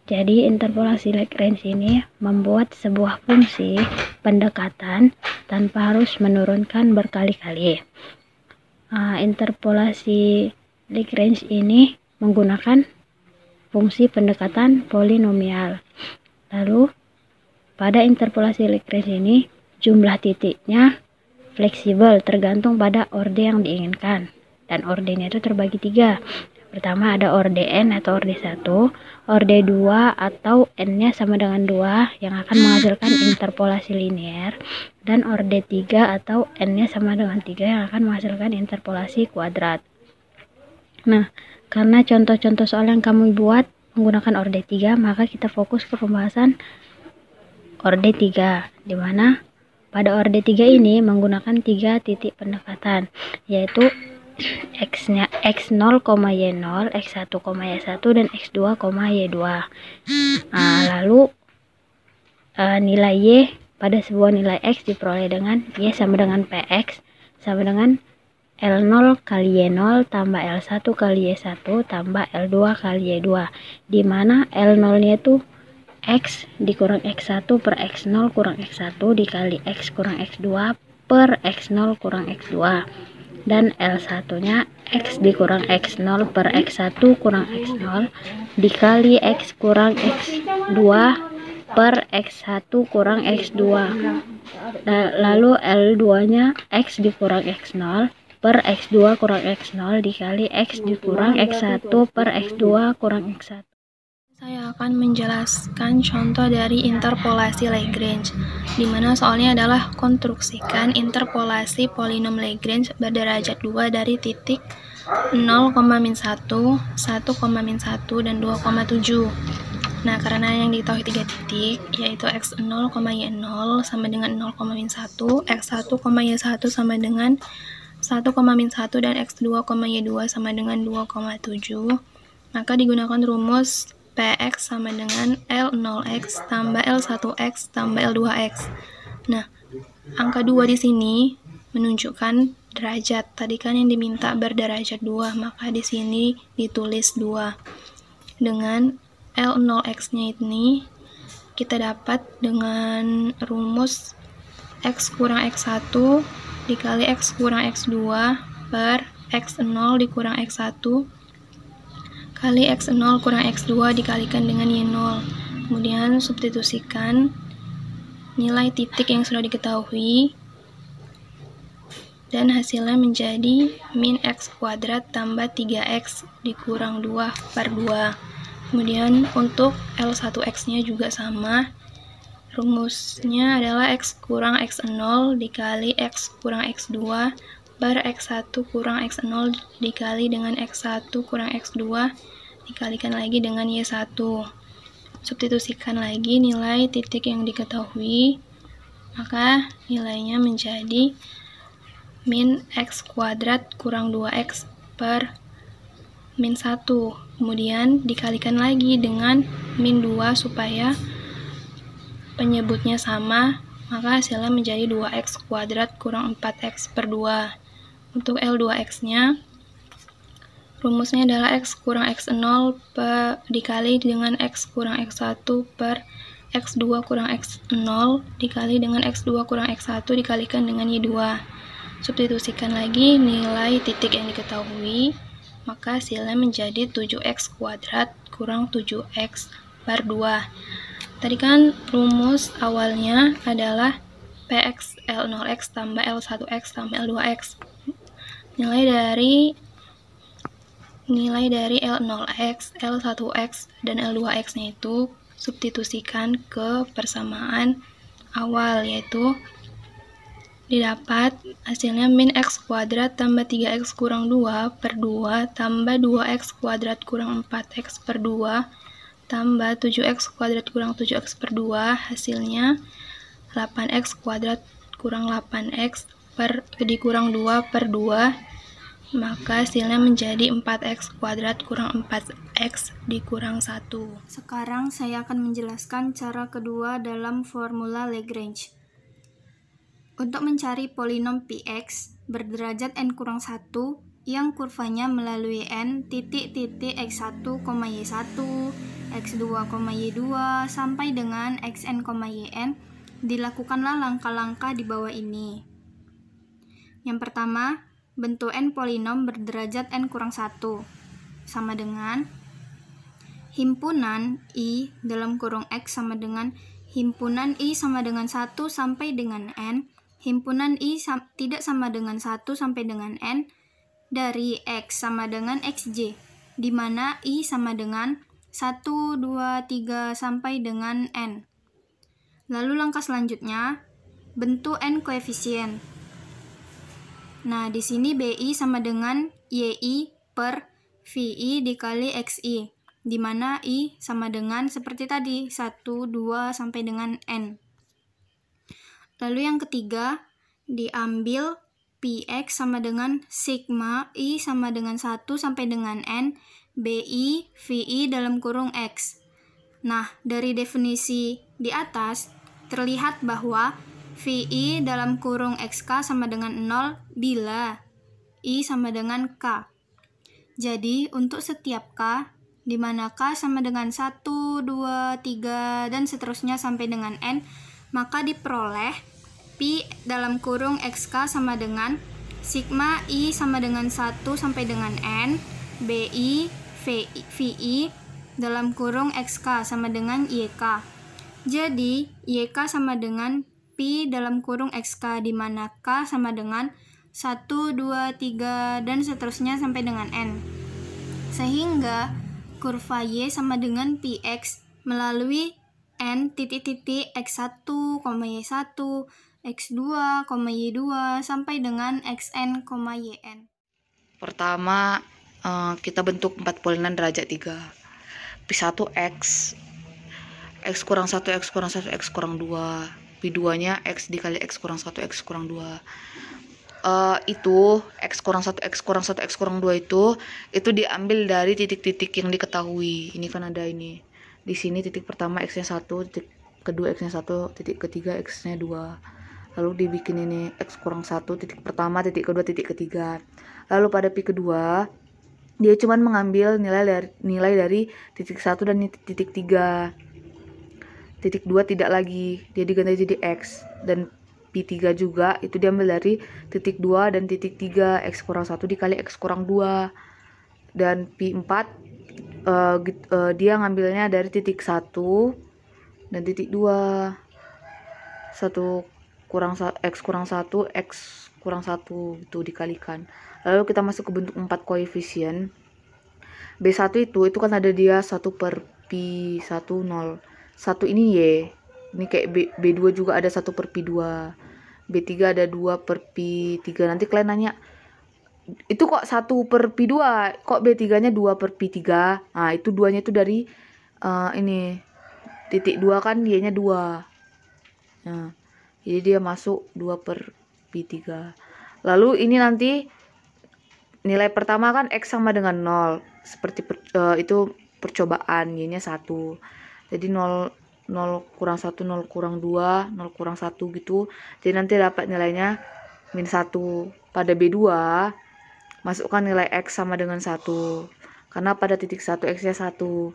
Jadi interpolasi Lagrange ini membuat sebuah fungsi pendekatan tanpa harus menurunkan berkali-kali. Interpolasi Lagrange ini menggunakan fungsi pendekatan polinomial. Lalu pada interpolasi Lagrange ini jumlah titiknya fleksibel tergantung pada orde yang diinginkan, dan ordenya itu terbagi 3. Pertama ada orde n atau orde 1, orde 2 atau n-nya sama dengan 2 yang akan menghasilkan interpolasi linear, dan orde 3 atau n-nya sama dengan 3 yang akan menghasilkan interpolasi kuadrat. Nah, karena contoh-contoh soal yang kamu buat menggunakan orde 3, maka kita fokus ke pembahasan orde 3, di mana pada orde 3 ini menggunakan 3 titik pendekatan, yaitu x-nya x0, y0, x1, y1, dan x2, y2. Lalu nilai y pada sebuah nilai x diperoleh dengan y sama dengan px sama dengan L0 kali Y0 tambah L1 kali Y1 tambah L2 kali Y2, di mana L0-nya itu X dikurang X1 per X0 kurang X1 dikali X kurang X2 per X0 kurang X2, dan L1-nya X dikurang X0 per X1 kurang X0 dikali X kurang X2 per X1 kurang X2. Lalu L2-nya X dikurang X0 per X2 kurang X0 dikali X dikurang X1 per X2 kurang X1. Saya akan menjelaskan contoh dari interpolasi Lagrange, di mana soalnya adalah konstruksikan interpolasi polinom Lagrange berderajat 2 dari titik 0,-1, 1,-1, dan 2,7. Nah, karena yang diketahui 3 titik, yaitu x0, y0 sama dengan 0,-1, x1, y1 sama dengan 1,-1, dan x2, y2 sama dengan 2,7, maka digunakan rumus Px sama dengan L0x tambah L1x tambah L2x. Nah, angka 2 di sini menunjukkan derajat. Tadi kan yang diminta berderajat 2, maka di sini ditulis 2. Dengan L0x-nya ini kita dapat dengan rumus x kurang x1 dikali x kurang x2 per x0 dikurang x1 kali x0 kurang x2 dikalikan dengan y0. Kemudian substitusikan nilai titik yang sudah diketahui, dan hasilnya menjadi min x kuadrat tambah 3x dikurang 2 per 2. Kemudian untuk L1x-nya juga sama. Rumusnya adalah x kurang x0 dikali x kurang x2 per x1 kurang x0 dikali dengan x1 kurang x2 dikalikan lagi dengan y1. Substitusikan lagi nilai titik yang diketahui, maka nilainya menjadi min x kuadrat kurang 2x per min 1. Kemudian dikalikan lagi dengan min 2 supaya penyebutnya sama, maka hasilnya menjadi 2x kuadrat kurang 4x per 2. Untuk L2x-nya, rumusnya adalah x kurang x0 dikali dengan x kurang x1 per x2 kurang x0 dikali dengan x2 kurang x1 dikalikan dengan y2. Substitusikan lagi nilai titik yang diketahui, maka hasilnya menjadi 7x kuadrat kurang 7x per 2. Tadi kan rumus awalnya adalah Px L0x tambah L1x tambah L2x. Nilai dari L0x, L1x, dan L2x-nya itu substitusikan ke persamaan awal, yaitu didapat hasilnya min x kuadrat tambah 3x kurang 2 per 2 tambah 2x kuadrat kurang 4x per 2 tambah 7x kuadrat kurang 7x per 2, hasilnya 8x kuadrat kurang 8x dikurang 2 per 2, maka hasilnya menjadi 4x kuadrat kurang 4x dikurang 1. Sekarang saya akan menjelaskan cara kedua dalam formula Lagrange. Untuk mencari polinom Px berderajat n kurang 1 yang kurvanya melalui n titik-titik x1, y1, X2, Y2 sampai dengan Xn, Yn, dilakukanlah langkah-langkah di bawah ini. Yang pertama, bentuk n polinom berderajat n kurang 1 sama dengan himpunan I dalam kurung X sama dengan himpunan I sama dengan 1 sampai dengan n, himpunan I tidak sama dengan 1 sampai dengan n dari X sama dengan Xj, di mana I sama dengan 1, 2, 3 sampai dengan n. Lalu langkah selanjutnya, bentuk n koefisien. Nah, di sini BI sama dengan YI per VI dikali XI, di mana I sama dengan seperti tadi, 1, 2, sampai dengan N. Lalu yang ketiga, diambil PX sama dengan sigma I sama dengan 1 sampai dengan N, BI, VI dalam kurung X. Nah, dari definisi di atas, terlihat bahwa VI dalam kurung XK sama dengan 0 bila I sama dengan K. Jadi, untuk setiap K, di mana K sama dengan 1, 2, 3, dan seterusnya sampai dengan N, maka diperoleh Pi dalam kurung XK sama dengan sigma I sama dengan 1 sampai dengan N, BI, VI dalam kurung XK sama dengan YK. Jadi, YK sama dengan Pi dalam kurung XK, di mana K sama dengan 1, 2, 3, dan seterusnya sampai dengan N. Sehingga kurva Y sama dengan PX melalui N titik-titik X1, Y1, X2, Y2 sampai dengan Xn, Yn. Pertama, kita bentuk 4 polinom derajat 3. P1 X kurang 1, X kurang 1, X kurang 2. P2-nya X dikali X kurang 1, X kurang 2. Itu X kurang 1, X kurang 1, X kurang 2 itu diambil dari titik-titik yang diketahui. Ini kan ada ini. Di sini titik pertama X-nya 1, titik kedua X-nya 1, titik ketiga X-nya 2. Lalu dibikin ini X kurang 1, titik pertama, titik kedua, titik ketiga. Lalu pada Pi kedua, dia cuma mengambil nilai dari titik 1 dan titik 3. Titik 2 tidak lagi, dia diganti jadi X. Dan Pi3 juga itu diambil dari titik 2 dan titik 3, X kurang 1 dikali X kurang 2. Dan Pi4 dia ngambilnya dari titik 1 dan titik 2. 1 kurang X kurang 1, X kurang 1 itu dikalikan. Lalu kita masuk ke bentuk 4 koefisien. B1 itu kan ada dia 1 per Pi1 0. 1 ini Y, ini kayak B2 juga ada 1 per Pi2, B3 ada 2 per Pi3. Nanti kalian nanya, itu kok 1 per Pi2, kok B3 nya 2 per Pi3? Nah, itu 2 nya itu dari ini titik 2 kan Y nya 2. Nah, jadi dia masuk 2 per Pi3. Lalu ini nanti nilai pertama kan X sama dengan 0, seperti itu percobaan, Y nya 1. Jadi 0 kurang 1, 0 kurang 2, 0 kurang 1 gitu. Jadi nanti dapat nilainya min 1. Pada B2, masukkan nilai X sama dengan 1. Karena pada titik 1 X-nya 1.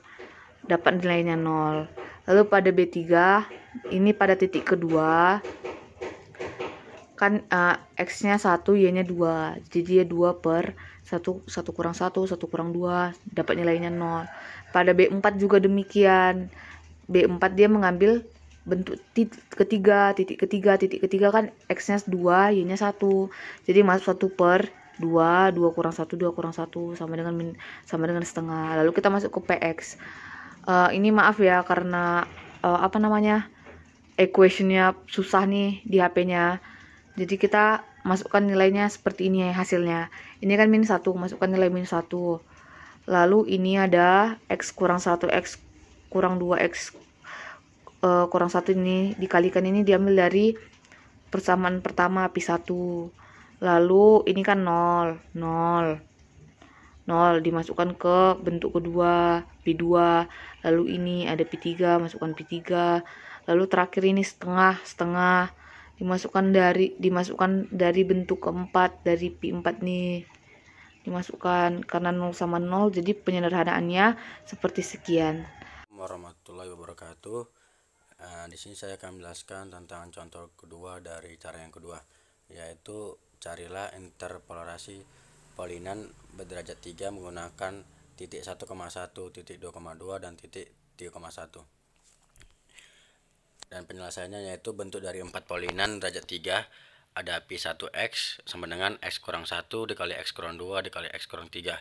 Dapat nilainya 0. Lalu pada B3, ini pada titik kedua, kan X-nya 1, Y-nya 2. Jadi dia 2 per 1 kurang 1, 1 kurang 2. Dapat nilainya 0. Pada B4 juga demikian. B4 dia mengambil bentuk titik ketiga kan X-nya 2, Y-nya 1. Jadi masuk 1 per 2, 2 kurang 1, 2 kurang 1 sama dengan setengah. Lalu kita masuk ke PX. Ini maaf ya karena equation-nya susah nih di HP-nya. Jadi kita masukkan nilainya seperti ini hasilnya. Ini kan min 1, masukkan nilai min 1. Lalu ini ada X kurang 1, X kurang 2, X kurang 1 ini dikalikan, ini diambil dari persamaan pertama Pi1. Lalu ini kan 0 dimasukkan ke bentuk kedua Pi2. Lalu ini ada Pi3, masukkan Pi3. Lalu terakhir ini setengah dimasukkan dari bentuk keempat dari Pi4 nih. Dimasukkan karena 0 sama 0, jadi penyederhanaannya seperti sekian. Warahmatullahi wabarakatuh. Di sini saya akan menjelaskan tentang contoh kedua dari cara yang kedua, yaitu carilah interpolasi polinom berderajat 3 menggunakan titik 1,1, titik 2,2 dan titik 3,1. Dan penjelasannya yaitu bentuk dari 4 polinom derajat 3 ada Pi1x sama dengan x kurang 1 dikali x kurang 2 dikali x kurang 3,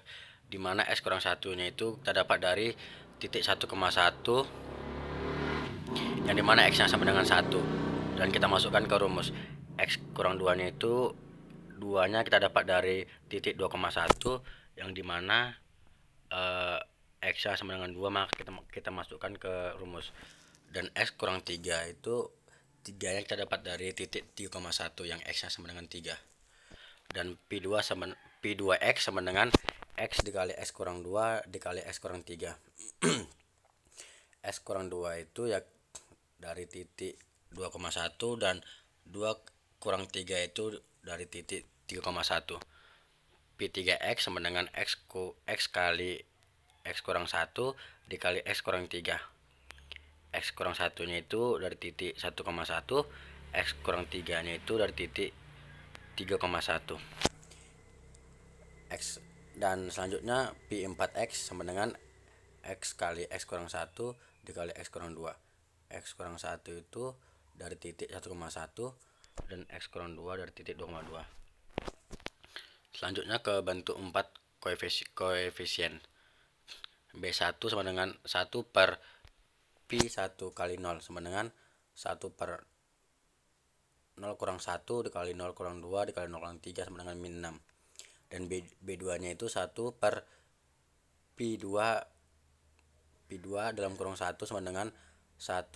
dimana x kurang 1 nya itu kita dapat dari titik 1,1 yang dimana x nya sama dengan 1, dan kita masukkan ke rumus. X kurang 2 nya itu 2 nya kita dapat dari titik 2,1 yang dimana x nya sama dengan 2, maka kita masukkan ke rumus. Dan x kurang 3 itu 3 nya kita dapat dari titik 3,1 yang x nya sama dengan 3. Dan Pi2x sama dengan x dikali x kurang 2 dikali x kurang 3. X kurang 2 itu ya dari titik 2,1 dan 2 kurang 3 itu dari titik 3,1. Pi3x sama dengan x kali x kurang 1 dikali x kurang 3. X kurang 1 nya itu dari titik 1,1, x kurang 3 nya itu dari titik 3,1. X dan selanjutnya Pi4x sama dengan x kali x kurang 1 dikali x kurang 2. X kurang 1 itu dari titik 1,1 dan x kurang 2 dari titik 2,2. Selanjutnya ke bentuk 4 koefisien. B1 sama dengan 1 per Pi1 kali 0 sama dengan 1 per 0 kurang 1 dikali 0 kurang 2 dikali 0 kurang 3 sama dengan min 6. Dan B2 nya itu 1 per Pi2 dalam kurung 1 sama dengan 1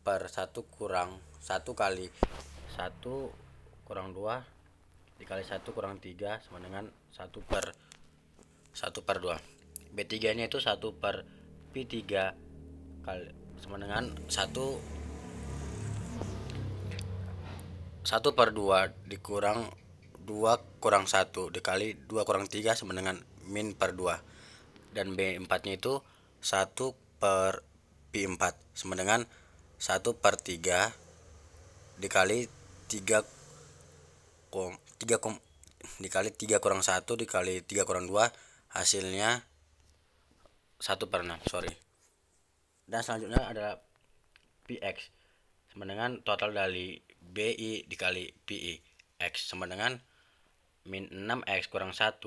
per 1 kurang 1 kali 1 kurang 2 dikali 1 kurang 3 sama dengan 1 per 2. B3 nya itu 1 per Pi3 kali sama dengan 1 per 2 dikurang 2 kurang 1 dikali 2 kurang 3 sama dengan min per 2. Dan B4 nya itu 1 per Pi4 sama dengan 1 per 3 dikali 3 kurang 1 dikali 3 kurang 2, hasilnya 1 per 6. Dan selanjutnya adalah Px sama dengan total dari Bi dikali Pi. X sama dengan min 6x kurang 1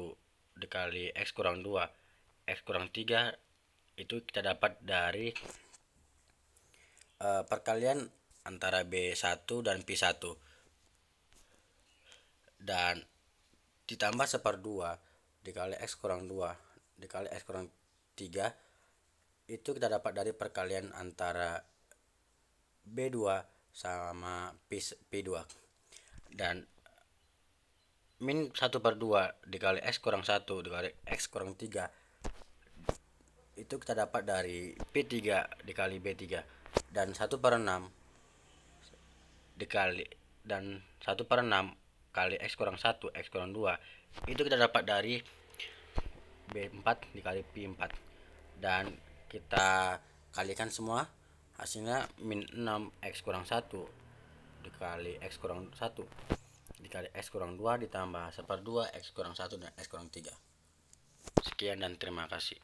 dikali x kurang 2 x kurang 3 itu kita dapat dari perkalian antara B1 dan Pi1 dan ditambah 1/2 dikali x kurang 2 dikali x kurang 3 itu kita dapat dari perkalian antara B2 sama Pi2. Dan min 1/2 dikali x kurang 1 dikali x kurang 3 itu kita dapat dari Pi3 dikali B3. Dan 1/6 dikali dan 1/6 kali x kurang 1 x kurang 2 itu kita dapat dari B4 dikali Pi4. Dan kita kalikan semua, hasilnya min 6x kurang 1 dikali x kurang 1 dikali x kurang 2 ditambah 1/2 x kurang 1 dan x kurang 3. Sekian dan terima kasih.